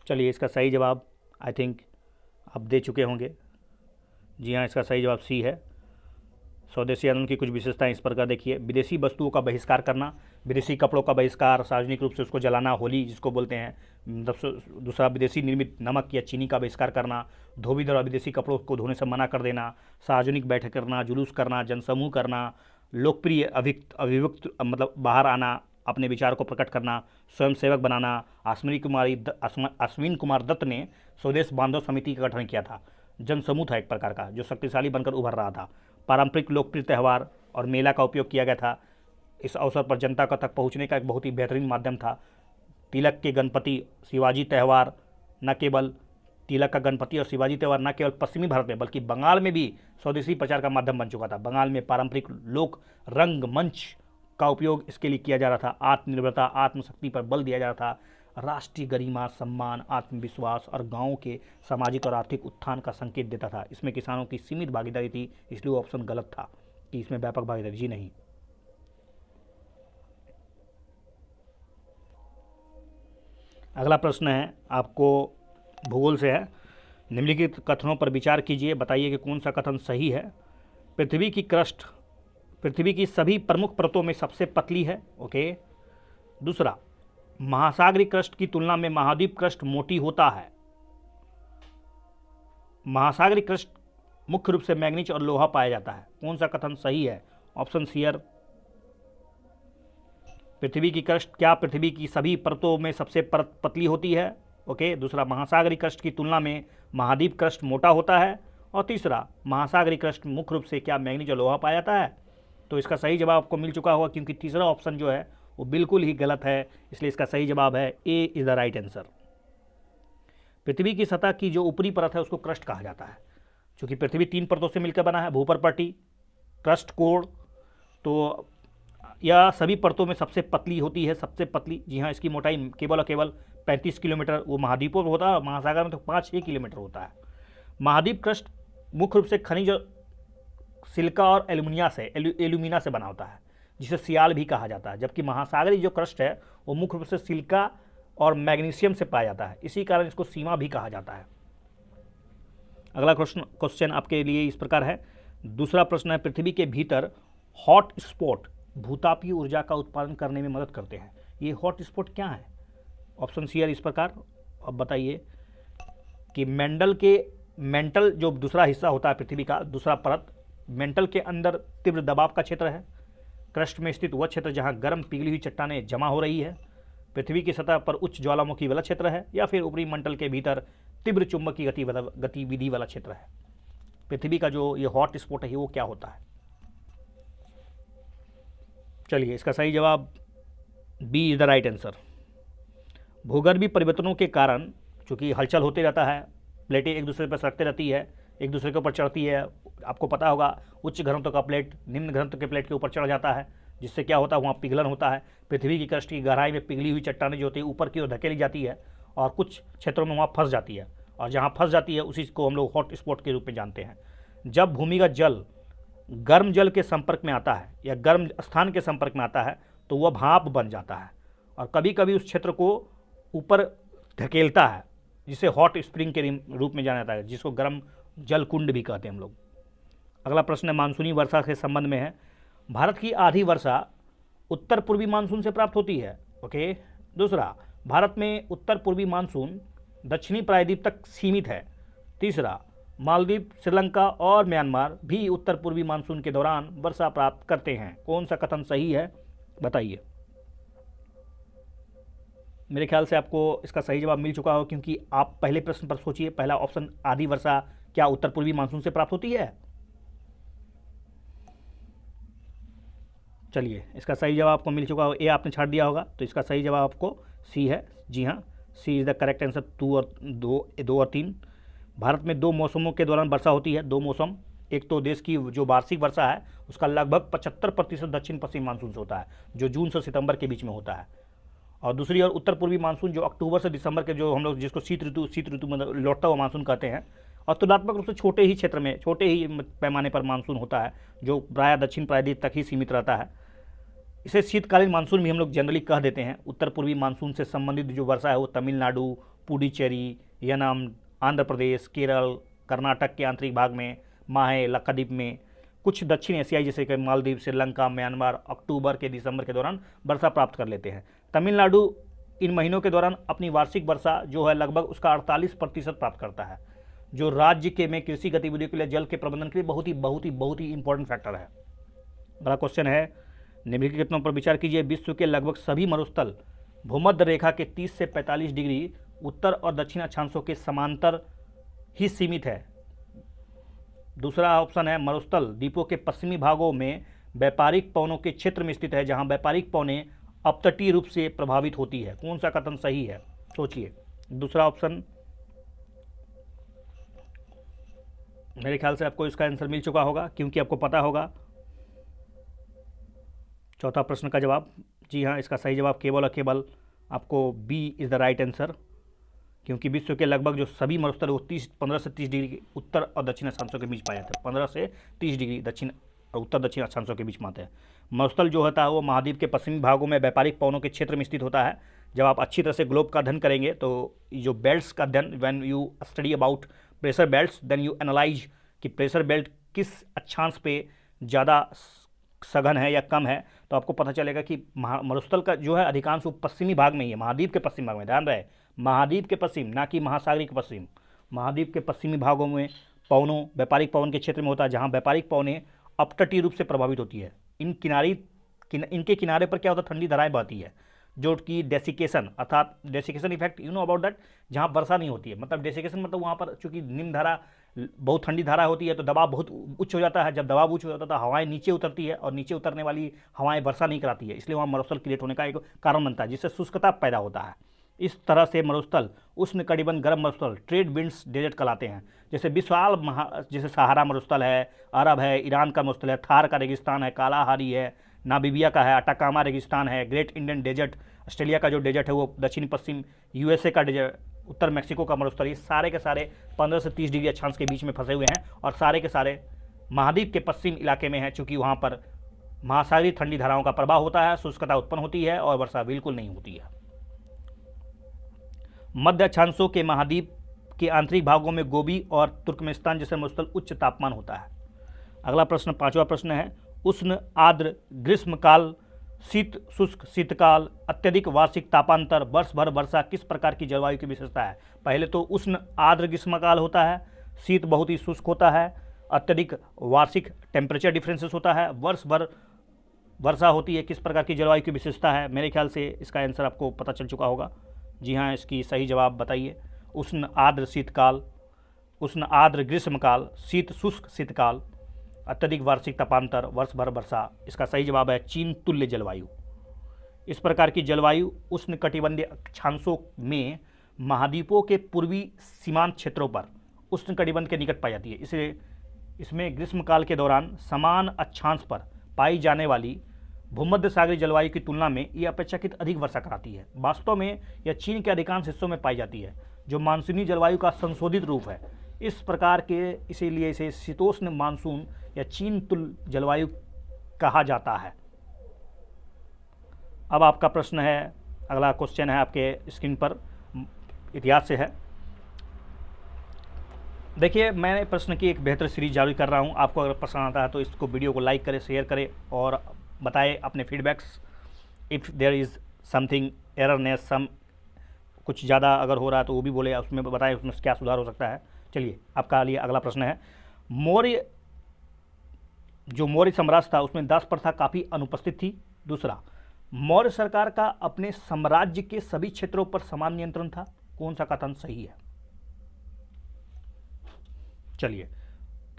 Speaker 1: चलिए, इसका सही जवाब आई थिंक आप दे चुके होंगे। जी हाँ, इसका सही जवाब सी है। स्वदेशी आंदोलन की कुछ विशेषताएं इस प्रकार देखिए। विदेशी वस्तुओं का बहिष्कार करना, विदेशी कपड़ों का बहिष्कार, सार्वजनिक रूप से उसको जलाना, होली जिसको बोलते हैं। दूसरा, विदेशी निर्मित नमक या चीनी का बहिष्कार करना, धोबी द्वारा विदेशी कपड़ों को धोने से मना कर देना, सार्वजनिक बैठक करना, जुलूस करना, जनसमूह करना, लोकप्रिय अभिव्यक्त मतलब बाहर आना, अपने विचार को प्रकट करना, स्वयंसेवक बनाना। अश्विन कुमार दत्त ने स्वदेश बांधव समिति का गठन किया था। जनसमूह था एक प्रकार का जो शक्तिशाली बनकर उभर रहा था। पारंपरिक लोकप्रिय त्यौहार और मेला का उपयोग किया गया था। इस अवसर पर जनता का तक पहुंचने का एक बहुत ही बेहतरीन माध्यम था। तिलक के गणपति शिवाजी त्यौहार न केवल तिलक का गणपति और शिवाजी त्यौहार न केवल पश्चिमी भारत में बल्कि बंगाल में भी स्वदेशी प्रचार का माध्यम बन चुका था। बंगाल में पारंपरिक लोक रंग मंच का उपयोग इसके लिए किया जा रहा था। आत्मनिर्भरता, आत्मशक्ति पर बल दिया जा रहा था। राष्ट्रीय गरिमा, सम्मान, आत्मविश्वास और गांवों के सामाजिक और आर्थिक उत्थान का संकेत देता था। इसमें किसानों की सीमित भागीदारी थी, इसलिए वो ऑप्शन गलत था कि इसमें व्यापक भागीदारी। जी नहीं। अगला प्रश्न है आपको भूगोल से है। निम्नलिखित कथनों पर विचार कीजिए, बताइए कि कौन सा कथन सही है। पृथ्वी की क्रस्ट पृथ्वी की सभी प्रमुख परतों में सबसे पतली है। ओके। दूसरा, महासागरीय क्रस्ट की तुलना में महाद्वीप क्रस्ट मोटी होता है। महासागरीय क्रस्ट मुख्य रूप से मैग्नीज और लोहा पाया जाता है। कौन सा कथन सही है? Option shear. पृथ्वी की क्रस्ट क्या पृथ्वी की सभी परतों में सबसे पतली होती है? ओके। दूसरा, महासागरीय क्रस्ट की तुलना में महाद्वीप क्रस्ट मोटा होता है। और तीसरा, महासागरीय क्रस्ट मुख्य रूप से क्या मैग्नीज और लोहा पाया जाता है? तो इसका सही जवाब आपको मिल चुका होगा, क्योंकि तीसरा ऑप्शन जो है वो बिल्कुल ही गलत है। इसलिए इसका सही जवाब है ए इज द राइट आंसर। पृथ्वी की सतह की जो ऊपरी परत है उसको क्रस्ट कहा जाता है। क्योंकि पृथ्वी 3 परतों से मिलकर बना है, भूपर्पटी, क्रस्ट, कोर। तो यह सभी परतों में सबसे पतली होती है, सबसे पतली। जी हाँ, इसकी मोटाई केवल और केवल 35 किलोमीटर वो महाद्वीपों में होता है और महासागर में तो 5-6 किलोमीटर होता है। महाद्वीप क्रस्ट मुख्य रूप से खनिज सिलिका और एल्यूमिना से बना होता है, जिसे सियाल भी कहा जाता है। जबकि महासागरीय जो क्रस्ट है वो मुख्य रूप से सिलिका और मैग्नीशियम से पाया जाता है, इसी कारण इसको सीमा भी कहा जाता है। अगला क्वेश्चन आपके लिए इस प्रकार है। दूसरा प्रश्न है, पृथ्वी के भीतर हॉट स्पॉट भूतापीय ऊर्जा का उत्पादन करने में मदद करते हैं। ये हॉट स्पॉट क्या है? ऑप्शन सी है इस प्रकार। अब बताइए कि मेंटल जो दूसरा हिस्सा होता है पृथ्वी का, दूसरा परत, मेंटल के अंदर तीव्र दबाव का क्षेत्र है। क्रस्ट में स्थित वह क्षेत्र जहां गर्म पिघली हुई चट्टानें जमा हो रही है। पृथ्वी की सतह पर उच्च ज्वालामुखी वाला क्षेत्र है, या फिर ऊपरी मंडल के भीतर तीव्र चुंबकीय गतिविधि वाला क्षेत्र है। पृथ्वी का जो ये हॉट स्पॉट है वो क्या होता है? चलिए, इसका सही जवाब B is the right answer. भूगर्भीय परिवर्तनों के कारण चूंकि हलचल होते रहता है, प्लेटें एक दूसरे पर सरकते रहती है, एक दूसरे के ऊपर चढ़ती है। आपको पता होगा उच्च घनत्व का प्लेट निम्न घनत्व के प्लेट के ऊपर चढ़ जाता है, जिससे क्या होता है वहाँ पिघलन होता है। पृथ्वी की क्रस्ट की गहराई में पिघली हुई चट्टानें जो होती है ऊपर की ओर धकेली जाती है और कुछ क्षेत्रों में वहाँ फंस जाती है, और जहाँ फंस जाती है उसी को हम लोग हॉट स्पॉट के रूप में जानते हैं। जब भूमिगत जल गर्म जल के संपर्क में आता है या गर्म स्थान के संपर्क में आता है तो वह भाप बन जाता है और कभी कभी उस क्षेत्र को ऊपर धकेलता है, जिसे हॉट स्प्रिंग के रूप में जाना जाता है, जिसको गर्म जल कुंड भी कहते हैं हम लोग। अगला प्रश्न है मानसूनी वर्षा के संबंध में है। भारत की आधी वर्षा उत्तर पूर्वी मानसून से प्राप्त होती है। ओके। दूसरा, भारत में उत्तर पूर्वी मानसून दक्षिणी प्रायद्वीप तक सीमित है। तीसरा, मालदीव, श्रीलंका और म्यांमार भी उत्तर पूर्वी मानसून के दौरान वर्षा प्राप्त करते हैं। कौन सा कथन सही है? बताइए। मेरे ख्याल से आपको इसका सही जवाब मिल चुका हो, क्योंकि आप पहले प्रश्न पर सोचिए। पहला ऑप्शन, आधी वर्षा क्या उत्तर पूर्वी मानसून से प्राप्त होती है? चलिए, इसका सही जवाब आपको मिल चुका हो। ए आपने छाट दिया होगा, तो इसका सही जवाब आपको सी है। जी हाँ, सी इज़ द करेक्ट आंसर। दो और तीन। भारत में 2 मौसमों के दौरान वर्षा होती है। 2 मौसम, एक तो देश की जो वार्षिक वर्षा है उसका लगभग 75% दक्षिण पश्चिम मानसून से होता है, जो जून से सितंबर के बीच में होता है। और दूसरी ओर उत्तर पूर्वी मानसून, जो अक्टूबर से दिसंबर के, जो हम लोग जिसको शीत ऋतु में लौटता हुआ मानसून कहते हैं, और तुलनात्मक रूप से छोटे ही क्षेत्र में, छोटे ही पैमाने पर मानसून होता है, जो प्रायः दक्षिण प्रायद्वीप तक ही सीमित रहता है। इसे शीतकालीन मानसून भी हम लोग जनरली कह देते हैं। उत्तर पूर्वी मानसून से संबंधित जो वर्षा है वो तमिलनाडु, पुडुचेरी, यनम, आंध्र प्रदेश, केरल, कर्नाटक के आंतरिक भाग में, माहे, लक्षद्वीप में, कुछ दक्षिण एशियाई जैसे कि मालदीव, श्रीलंका, म्यांमार अक्टूबर के दिसंबर के दौरान वर्षा प्राप्त कर लेते हैं। तमिलनाडु इन महीनों के दौरान अपनी वार्षिक वर्षा जो है लगभग उसका 48% प्राप्त करता है, जो राज्य के में कृषि गतिविधियों के लिए, जल के प्रबंधन के लिए बहुत ही इंपॉर्टेंट फैक्टर है। बड़ा क्वेश्चन है, निम्नलिखितों पर विचार कीजिए। विश्व के लगभग सभी मरुस्थल भूमध्य रेखा के 30 से 45 डिग्री उत्तर और दक्षिण अक्षांशों के समांतर ही सीमित है। दूसरा ऑप्शन है, मरुस्थल द्वीपों के पश्चिमी भागों में व्यापारिक पवनों के क्षेत्र में स्थित है, जहां व्यापारिक पवनें अपतटीय रूप से प्रभावित होती है। कौन सा कथन सही है, सोचिए। दूसरा ऑप्शन, मेरे ख्याल से आपको इसका आंसर मिल चुका होगा, क्योंकि आपको पता होगा। चौथा प्रश्न का जवाब, जी हाँ, इसका सही जवाब केवल और केवल आपको B is the right answer, क्योंकि विश्व के लगभग जो सभी मरुस्थल वो 15 से 30 डिग्री उत्तर और दक्षिण अक्षांशों के बीच पाए जाते हैं। 15 से 30 डिग्री दक्षिण और उत्तर दक्षिण अक्षांशों के बीच में आते हैं। मरुस्थल जो होता है वो महाद्वीप के पश्चिमी भागों में व्यापारिक पवनों के क्षेत्र में स्थित होता है। जब आप अच्छी तरह से ग्लोब का अध्ययन करेंगे तो जो बेल्ट्स का अध्ययन, when you study about pressure belts, then you analyse कि प्रेशर बेल्ट किस अक्षांश पे ज़्यादा सघन है या कम है, तो आपको पता चलेगा कि मरुस्थल का जो है अधिकांश वो पश्चिमी भाग में ही है, महाद्वीप के पश्चिमी भाग में। ध्यान रहे, महाद्वीप के पश्चिम, ना कि महासागरीय के पश्चिम। महाद्वीप के पश्चिमी भागों में पवनों, व्यापारिक पवन के क्षेत्र में होता है, जहाँ व्यापारिक पवनें अपतटीय रूप से प्रभावित होती है। इनके किनारे पर क्या होता है, ठंडी धाराएं बहती है, जो कि डेसिकेशन, अर्थात desiccation effect, you know about that, जहाँ वर्षा नहीं होती है। मतलब डेसिकेशन मतलब वहाँ पर चूंकि निम्न धारा, बहुत ठंडी धारा होती है तो दबाव बहुत उच्च हो जाता है। जब दबाव उच्च हो जाता है तो हवाएं नीचे उतरती है, और नीचे उतरने वाली हवाएं वर्षा नहीं कराती है, इसलिए वहाँ मरुस्थल क्रिएट होने का एक कारण बनता है, जिससे शुष्कता पैदा होता है। इस तरह से मरुस्थल उष्ण कटिबंध गर्म मरुस्थल ट्रेड विंड्स डेजर्ट कहलाते हैं। जैसे विशाल जैसे सहारा मरुस्थल है, अरब है, ईरान का मरुस्थल है, थार का रेगिस्तान है, कालाहारी है, नामीबिया का है, अटाकामा रेगिस्तान है, ग्रेट इंडियन डेजर्ट, ऑस्ट्रेलिया का जो डेजर्ट है वो दक्षिण पश्चिम यूएसए का डेजर्ट, उत्तर मैक्सिको का मरुस्थल, ये सारे के सारे 15 से 30 डिग्री अक्षांश के बीच में फंसे हुए हैं, और सारे के सारे महाद्वीप के पश्चिम इलाके में हैं, चूँकि वहाँ पर महासागरीय ठंडी धाराओं का प्रभाव होता है, शुष्कता उत्पन्न होती है और वर्षा बिल्कुल नहीं होती है। मध्य अक्षांशों के महाद्वीप के आंतरिक भागों में गोबी और तुर्कमेनिस्तान जैसे मरुस्थल उच्च तापमान होता है। अगला प्रश्न, पांचवा प्रश्न है, उष्ण आर्द्र ग्रीष्मकाल, शीत शुष्क शीतकाल, अत्यधिक वार्षिक तापांतर, वर्ष भर वर्षा किस प्रकार की जलवायु की विशेषता है? पहले तो उष्ण आर्द्र ग्रीष्मकाल होता है, शीत बहुत ही शुष्क होता है, अत्यधिक वार्षिक टेम्परेचर डिफरेंसेस होता है, वर्ष भर वर्षा होती है। किस प्रकार की जलवायु की विशेषता है? मेरे ख्याल से इसका आंसर आपको पता चल चुका होगा। जी हाँ, इसकी सही जवाब बताइए। उष्ण आर्द्र शीतकाल, उष्ण आर्द्र ग्रीष्मकाल, शीत शुष्क शीतकाल, अत्यधिक वार्षिक तापांतर, वर्ष भर वर्षा। इसका सही जवाब है चीन तुल्य जलवायु। इस प्रकार की जलवायु उष्ण कटिबंधीय अक्षांशों में महाद्वीपों के पूर्वी सीमांत क्षेत्रों पर उष्ण कटिबंध के निकट पाई जाती है। इसलिए इसमें ग्रीष्मकाल के दौरान समान अक्षांश पर पाई जाने वाली भूमध्य सागरीय जलवायु की तुलना में ये अपेक्षाकृत अधिक वर्षा कराती है। वास्तव में यह चीन के अधिकांश हिस्सों में पाई जाती है, जो मानसूनी जलवायु का संशोधित रूप है। इस प्रकार के इसीलिए इसे शीतोष्ण मानसून या चीन तुल्य जलवायु कहा जाता है। अब आपका प्रश्न है, अगला क्वेश्चन है आपके स्क्रीन पर, इतिहास से है। देखिए, मैं प्रश्न की एक बेहतर सीरीज जारी कर रहा हूं। आपको अगर पसंद आता है तो इसको वीडियो को लाइक करें, शेयर करें और बताएं अपने feedbacks. If there is something errorness, some कुछ ज़्यादा अगर हो रहा है तो वो भी बोले, उसमें बताएं उसमें क्या सुधार हो सकता है। चलिए, आपका लिए अगला प्रश्न है, मौर्य साम्राज्य था उसमें दास प्रथा काफ़ी अनुपस्थित थी। दूसरा, मौर्य सरकार का अपने साम्राज्य के सभी क्षेत्रों पर समान नियंत्रण था। कौन सा कथन सही है? चलिए,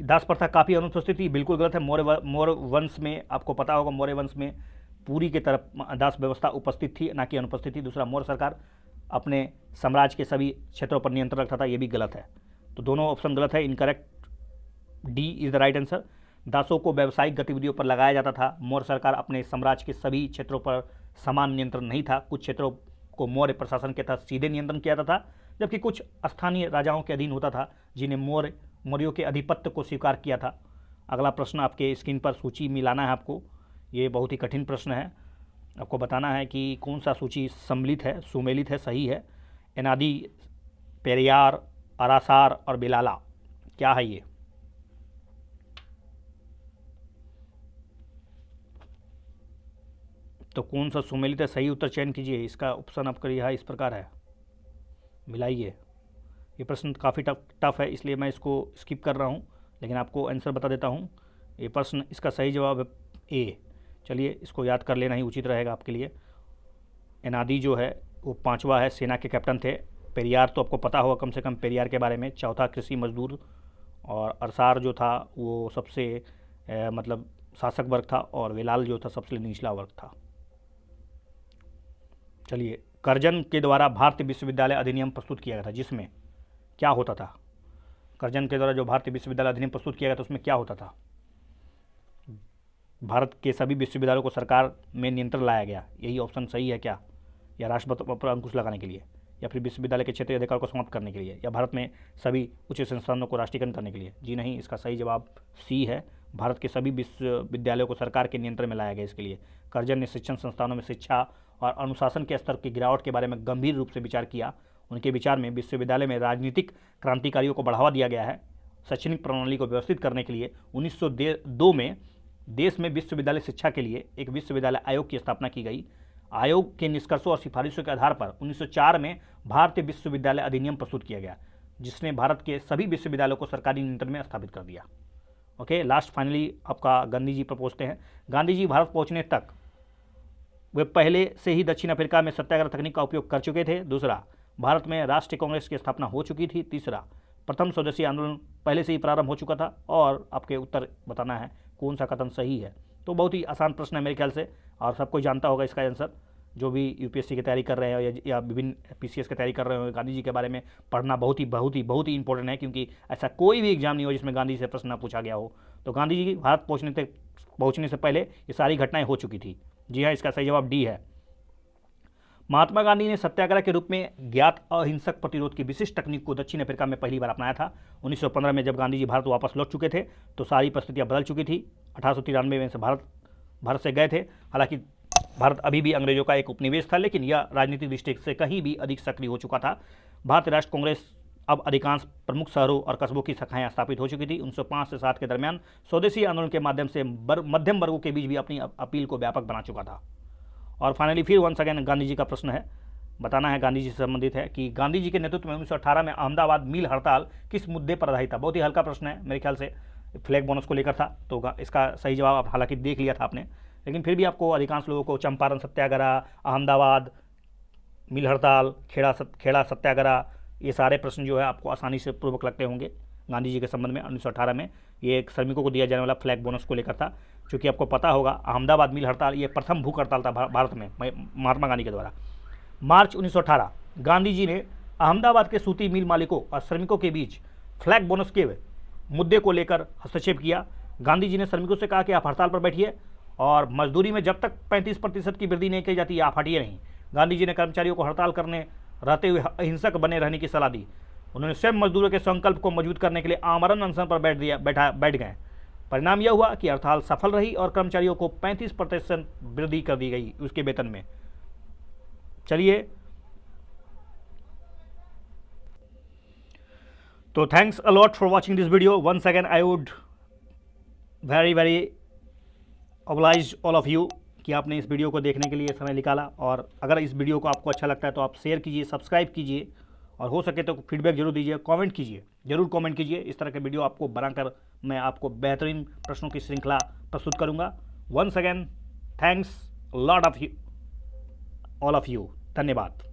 Speaker 1: दास प्रथा काफी अनुपस्थित थी, बिल्कुल गलत है। मौर्य वंश में आपको पता होगा, मौर्य वंश में पूरी की तरफ दास व्यवस्था उपस्थित थी, ना कि अनुपस्थित थी। दूसरा, मौर्य सरकार अपने साम्राज्य के सभी क्षेत्रों पर नियंत्रण रखता था, यह भी गलत है। तो दोनों ऑप्शन गलत है, incorrect D is the right answer. दासों को व्यावसायिक गतिविधियों पर लगाया जाता था। मौर्य सरकार अपने साम्राज्य के सभी क्षेत्रों पर समान नियंत्रण नहीं था। कुछ क्षेत्रों को मौर्य प्रशासन के तहत सीधे नियंत्रण किया जाता था, जबकि कुछ स्थानीय राजाओं के अधीन होता था, जिन्हें मौर्यों के आधिपत्य को स्वीकार किया था। अगला प्रश्न आपके स्क्रीन पर सूची मिलाना है आपको। ये बहुत ही कठिन प्रश्न है, आपको बताना है कि कौन सा सूची सम्मिलित है, सुमेलित है, सही है। एनादी, पेरियार, अरासार और बिलाला, क्या है ये? तो कौन सा सुमेलित है, सही उत्तर चयन कीजिए। इसका ऑप्शन आपका यहाँ इस प्रकार है, मिलाइए। ये प्रश्न काफ़ी टफ है, इसलिए मैं इसको स्किप कर रहा हूँ, लेकिन आपको आंसर बता देता हूँ। ये प्रश्न, इसका सही जवाब है ए। चलिए, इसको याद कर लेना ही उचित रहेगा आपके लिए। एनादी जो है वो 5वां है, सेना के कैप्टन थे। पेरियार तो आपको पता होगा कम से कम पेरियार के बारे में, चौथा कृषि मजदूर। और अरसार जो था वो सबसे मतलब शासक वर्ग था, और वेलाल जो था सबसे निचला वर्ग था। चलिए, कर्जन के द्वारा भारतीय विश्वविद्यालय अधिनियम प्रस्तुत किया गया था, जिसमें क्या होता था? कर्जन के द्वारा जो भारतीय विश्वविद्यालय अधिनियम प्रस्तुत किया गया था, उसमें क्या होता था? भारत के सभी विश्वविद्यालयों को सरकार में नियंत्रण लाया गया, यही ऑप्शन सही है क्या? या राष्ट्रपति पर अंकुश लगाने के लिए, या फिर विश्वविद्यालय के क्षेत्रीय अधिकार को समाप्त करने के लिए, या भारत में सभी उच्च संस्थानों को राष्ट्रीयकरण करने के लिए? जी नहीं, इसका सही जवाब सी है। भारत के सभी विश्वविद्यालयों को सरकार के नियंत्रण में लाया गया। इसके लिए कर्जन ने शिक्षण संस्थानों में शिक्षा और अनुशासन के स्तर की गिरावट के बारे में गंभीर रूप से विचार किया। उनके विचार में विश्वविद्यालय में राजनीतिक क्रांतिकारियों को बढ़ावा दिया गया है। शैक्षणिक प्रणाली को व्यवस्थित करने के लिए 1902 में देश में विश्वविद्यालय शिक्षा के लिए एक विश्वविद्यालय आयोग की स्थापना की गई। आयोग के निष्कर्षों और सिफारिशों के आधार पर 1904 में भारतीय विश्वविद्यालय अधिनियम प्रस्तुत किया गया, जिसने भारत के सभी विश्वविद्यालयों को सरकारी नियंत्रण में स्थापित कर दिया। ओके, लास्ट फाइनली आपका गांधी जी पर पहुंचते हैं। गांधी जी भारत पहुंचने तक वे पहले से ही दक्षिण अफ्रीका में सत्याग्रह तकनीक का उपयोग कर चुके थे। दूसरा, भारत में राष्ट्रीय कांग्रेस की स्थापना हो चुकी थी। तीसरा, प्रथम स्वदेशी आंदोलन पहले से ही प्रारंभ हो चुका था। और आपके उत्तर बताना है कौन सा कथन सही है। तो बहुत ही आसान प्रश्न है मेरे ख्याल से, और सब कोई जानता होगा इसका आंसर। जो भी यूपीएससी की तैयारी कर रहे हो या विभिन्न पीसीएस की तैयारी कर रहे हो, गांधी जी के बारे में पढ़ना बहुत ही इंपॉर्टेंट है, क्योंकि ऐसा कोई भी एग्जाम नहीं हो जिसमें गांधी जी से प्रश्न ना पूछा गया हो। तो गांधी जी भारत पहुंचने से पहले ये सारी घटनाएं हो चुकी थी। जी हाँ, इसका सही जवाब डी है। महात्मा गांधी ने सत्याग्रह के रूप में ज्ञात अहिंसक प्रतिरोध की विशिष्ट तकनीक को दक्षिण अफ्रीका में पहली बार अपनाया था। 1915 में जब गांधी जी भारत वापस लौट चुके थे तो सारी परिस्थितियां बदल चुकी थी। 1893 में से भारत से गए थे। हालांकि भारत अभी भी अंग्रेजों का एक उपनिवेश था, लेकिन यह राजनीतिक दृष्टि से कहीं भी अधिक सक्रिय हो चुका था। भारतीय राष्ट्र कांग्रेस अब अधिकांश प्रमुख शहरों और कस्बों की शाखाएं स्थापित हो चुकी थी। 1905 से 7 के दरमियान स्वदेशी आंदोलन के माध्यम से मध्यम वर्गों के बीच भी अपनी अपील को व्यापक बना चुका था। और फाइनली फिर वंस अगेन गांधी जी का प्रश्न है, बताना है गांधी जी से संबंधित है कि गांधी जी के नेतृत्व में 1918 में अहमदाबाद मिल हड़ताल किस मुद्दे पर आधारित था? बहुत ही हल्का प्रश्न है, मेरे ख्याल से फ्लैग बोनस को लेकर था। तो इसका सही जवाब आप हालांकि देख लिया था आपने, लेकिन फिर भी आपको अधिकांश लोगों को चंपारण सत्याग्रह, अहमदाबाद मिल हड़ताल, खेड़ा सत्याग्रह, ये सारे प्रश्न जो है आपको आसानी से पूर्वक लगते होंगे गांधी जी के संबंध में। 1918 में ये एक श्रमिकों को दिया जाने वाला फ्लैग बोनस को लेकर था। चूँकि आपको पता होगा अहमदाबाद मिल हड़ताल ये प्रथम भूख हड़ताल था भारत में महात्मा गांधी के द्वारा। मार्च 1918 गांधी जी ने अहमदाबाद के सूती मिल मालिकों और श्रमिकों के बीच फ्लैग बोनस के मुद्दे को लेकर हस्तक्षेप किया। गांधी जी ने श्रमिकों से कहा कि आप हड़ताल पर बैठिए और मजदूरी में जब तक 35% की वृद्धि नहीं की जाती आप हटिए नहीं। गांधी जी ने कर्मचारियों को हड़ताल करने रहते हुए अहिंसक बने रहने की सलाह दी। उन्होंने स्वयं मजदूरों के संकल्प को मजबूत करने के लिए आमरण अनशन पर बैठ गए। परिणाम यह हुआ कि हड़ताल सफल रही और कर्मचारियों को 35% वृद्धि कर दी गई उसके वेतन में। चलिए, तो thanks a lot for watching this video. Once again I would very oblige all of you कि आपने इस वीडियो को देखने के लिए समय निकाला। और अगर इस वीडियो को आपको अच्छा लगता है तो आप शेयर कीजिए, सब्सक्राइब कीजिए, और हो सके तो फीडबैक जरूर दीजिए, कमेंट कीजिए, जरूर कमेंट कीजिए। इस तरह के वीडियो आपको बनाकर मैं आपको बेहतरीन प्रश्नों की श्रृंखला प्रस्तुत करूंगा। Once again thanks lot of you all of you. धन्यवाद।